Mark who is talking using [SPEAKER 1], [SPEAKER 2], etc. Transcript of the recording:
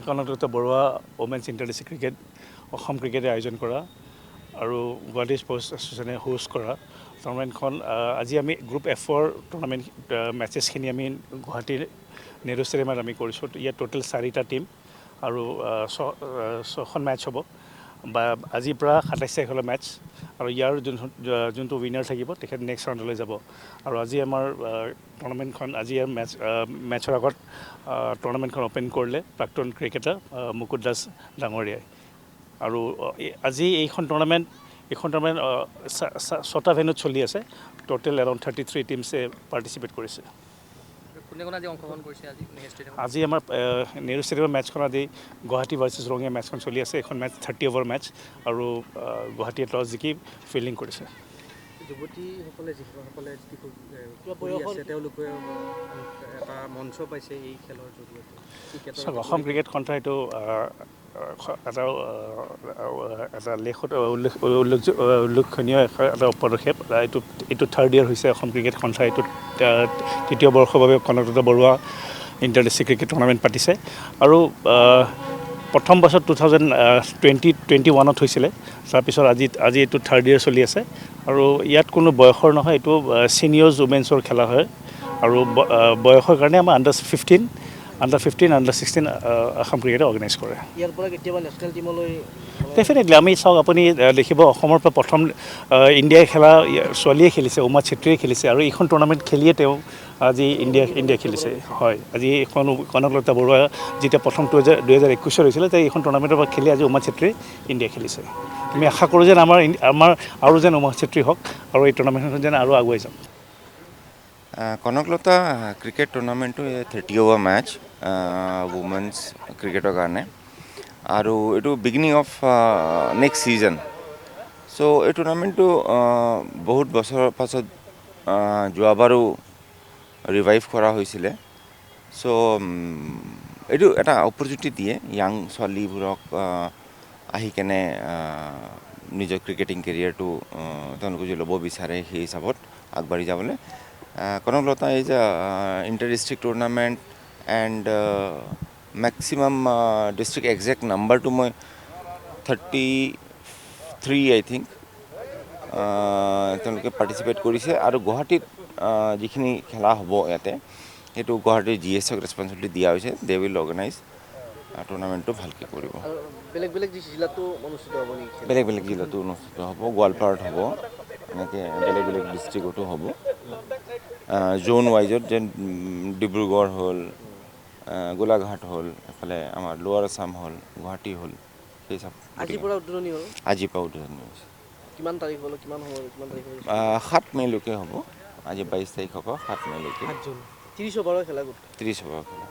[SPEAKER 1] কনকলত Barua women's ইণ্টাৰডিষ্ট্ৰিক্ট cricket Assam ক্ৰিকেটে আয়োজন কৰা আৰু গুৱাহাটী স্পৰ্টছ এছ'চিয়েশ্যনে হোষ্ট কৰা টুৰ্ণামেণ্টখন আজি আমি গ্ৰুপ এফৰ টুৰ্ণামেণ্ট মেচেছখিনি আমি গুৱাহাটীৰ নেহৰু ষ্টেডিয়ামত আমি কৰিছোঁ। ইয়াত টোটেল 4টা টীম আৰু 6খন মেটচ হ'ব বা আজিৰ পৰা 27 তাৰিখলৈ মেটচ আৰু ইয়াৰ যোনটো উইনাৰ থাকিব তেখেত নেক্সট ৰাউণ্ডলৈ যাব। আৰু আজি আমাৰ টুৰ্ণামেণ্টখন আজি মেটচৰ আগত টুৰ্ণামেণ্টখন অ'পেন কৰিলে প্ৰাক্তন ক্ৰিকেটাৰ মুকুট দাস ডাঙৰীয়াই। আৰু আজি এইখন টুৰ্ণামেণ্ট 6টা ভেন্যুত চলি আছে। টোটেল এৰাউণ্ড 33 টিমছে পাৰ্টিচিপেট কৰিছে। আজি আমাৰ নেহৰু ষ্টেডিয়ামৰ মেটচখন আজি গুৱাহাটী ভাৰ্চেছ ৰঙিয়া মেটচখন চলি আছে। এইখন মেটচ 30 অভাৰ মেটচ আৰু গুৱাহাটীয়ে টছ জিকি ফিল্ডিং কৰিছে।
[SPEAKER 2] যুৱতীসকলে তেওঁলোকে এটা মঞ্চ পাইছে এই খেলৰ জৰিয়তে।
[SPEAKER 1] অসম ক্ৰিকেট সন্থা এইটো উল্লেখনীয় এটা পদক্ষেপ। এইটো 3rd ইয়াৰ হৈছে অসম ক্ৰিকেট সন্থা। এইটোত 3য় বৰ্ষৰ বাবে কনকলত বৰুৱা ইণ্টাৰডিষ্ট্ৰিক্ট ক্ৰিকেট টুৰ্ণামেণ্ট পাতিছে আৰু প্ৰথম বছৰ 2021 হৈছিলে। তাৰপিছত আজি এইটো 3rd ইয়াৰ চলি আছে আৰু ইয়াত কোনো বয়সৰ নহয়, এইটো ছিনিয়ৰ্ছ উমেন্সৰ খেলা হয় আৰু বয়সৰ কাৰণে আমাৰ আণ্ডাৰ 15, আণ্ডাৰ 16 অসম ক্ৰিকেটে অৰ্গেনাইজ কৰে।
[SPEAKER 2] ইয়াৰ পৰা কেতিয়াবা নেশ্যনেল টিমলৈ
[SPEAKER 1] ডেফিনেটলি আমি চাওক, আপুনি দেখিব অসমৰ পৰা প্ৰথম ইণ্ডিয়াই খেলা ছোৱালীয়ে খেলিছে, উমা চেত্ৰীয়ে খেলিছে আৰু এইখন টুৰ্ণামেণ্ট খেলিয়ে তেওঁ আজি ইণ্ডিয়া খেলিছে। হয়, আজি এইখন কনকলত বৰুৱা যেতিয়া প্ৰথম 2021 হৈছিলে এইখন টুৰ্ণামেণ্টৰ পৰা খেলি আজি উমা চেত্ৰীয়ে ইণ্ডিয়া খেলিছে। আমি আশা কৰোঁ যেন আমাৰ আৰু যেন উমা চেত্ৰী হওক আৰু এই টুৰ্ণামেণ্টখন যেন আৰু আগুৱাই যাওক।
[SPEAKER 3] কনকলতা ক্ৰিকেট টুৰ্ণামেণ্টটো 30 অভাৰ মেটচ উমেন্স ক্ৰিকেটৰ কাৰণে আৰু এইটো beginning of next season. So' এই টুৰ্ণামেণ্টটো বহুত বছৰৰ পাছত যোৱাবাৰো ৰিভাইভ কৰা হৈছিলে। চ' এইটো এটা অপৰচুনিটি দিয়ে য়াং ছোৱালীবোৰক আহি কেনে নিজৰ ক্ৰিকেটিং কেৰিয়াৰটো তেওঁলোকে যদি ল'ব বিচাৰে সেই হিচাপত আগবাঢ়ি যাবলৈ। Kanaklata is inter-district tournament and maximum district exact নাম্বাৰটো মই 33 আই থিংক তেওঁলোকে পাৰ্টিচিপেট কৰিছে আৰু গুৱাহাটীত যিখিনি খেলা হ'ব ইয়াতে সেইটো গুৱাহাটীৰ GSক ৰেছপঞ্চিবিলিটি দিয়া হৈছে। দে উইল অৰ্গেনাইজ টুৰ্ণামেণ্টটো ভালকৈ কৰিব।
[SPEAKER 2] বেলেগ জিলাতো অনুষ্ঠিত হ'ব নেকি?
[SPEAKER 3] বেলেগ জিলাতো অনুষ্ঠিত হ'ব, গোৱালপাৰাত হ'ব, এনেকৈ বেলেগ ডিষ্ট্ৰিক্টতো হ'ব। জ'ন ৱাইজত যেন ডিব্ৰুগড় হ'ল, গোলাঘাট হ'ল, এফালে আমাৰ লোৱাৰ আছাম হ'ল, গুৱাহাটী হ'ল, সেই চব
[SPEAKER 2] আজিৰ পৰা উদ্বোধনী হ'ল।
[SPEAKER 3] আজিৰ পৰা উদ্বোধনী হৈছে।
[SPEAKER 2] কিমান তাৰিখ হ'ল, কিমান সময়, কিমান তাৰিখ হ'ল?
[SPEAKER 3] 7 মে'লৈকে হ'ব। আজি 22 তাৰিখৰ পৰা 7 মে'লৈকে।
[SPEAKER 2] 30 অভাৰৰ খেলা।
[SPEAKER 3] 30 অভাৰৰ খেলা।